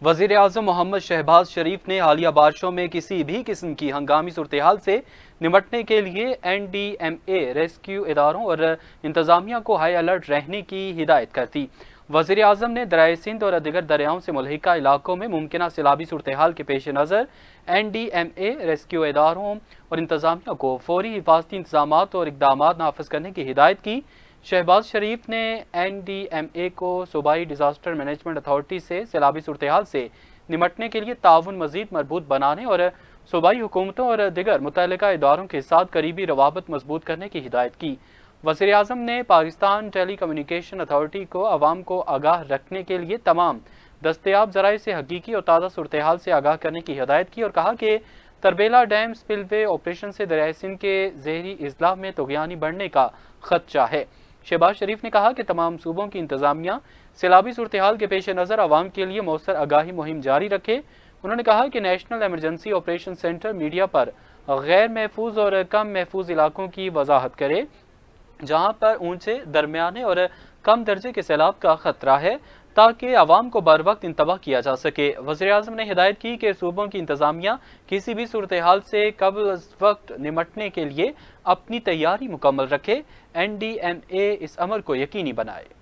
وزیر اعظم محمد شہباز شریف نے حالیہ بارشوں میں کسی بھی قسم کی ہنگامی صورتحال سے نمٹنے کے لیے این ڈی ایم اے ریسکیو اداروں اور انتظامیہ کو ہائی الرٹ رہنے کی ہدایت کر دی۔ وزیر اعظم نے دریائے سندھ اور دیگر دریاؤں سے ملحقہ علاقوں میں ممکنہ سیلابی صورتحال کے پیش نظر این ڈی ایم اے ریسکیو اداروں اور انتظامیہ کو فوری حفاظتی انتظامات اور اقدامات نافذ کرنے کی ہدایت کی۔ شہباز شریف نے این ڈی ایم اے کو صوبائی ڈیزاسٹر مینجمنٹ اتھارٹی سے سیلابی صورتحال سے نمٹنے کے لیے تعاون مزید مربوط بنانے اور صوبائی حکومتوں اور دیگر متعلقہ اداروں کے ساتھ قریبی روابط مضبوط کرنے کی ہدایت کی۔ وزیر اعظم نے پاکستان ٹیلی کمیونیکیشن اتھارٹی کو عوام کو آگاہ رکھنے کے لیے تمام دستیاب ذرائع سے حقیقی اور تازہ صورتحال سے آگاہ کرنے کی ہدایت کی اور کہا کہ تربیلا ڈیم سپل وے آپریشن سے دریائے سندھ کے زہری اضلاع میں طغیانی بڑھنے کا خدشہ ہے۔ شہباز شریف نے کہا کہ تمام صوبوں کی انتظامیہ سیلابی صورتحال کے پیش نظر عوام کے لیے مؤثر آگاہی مہم جاری رکھے۔ انہوں نے کہا کہ national emergency operation centre media پر غیر محفوظ اور کم محفوظ علاقوں کی وضاحت کرے جہاں پر اونچے، درمیانے اور کم درجے کے سیلاب کا خطرہ ہے تاکہ عوام کو بر وقت انتباہ کیا جا سکے۔ وزیر اعظم نے ہدایت کی کہ صوبوں کی انتظامیہ کسی بھی صورتحال سے قبل از وقت نمٹنے کے لیے اپنی تیاری مکمل رکھے، این ڈی ایم اے اس امر کو یقینی بنائے۔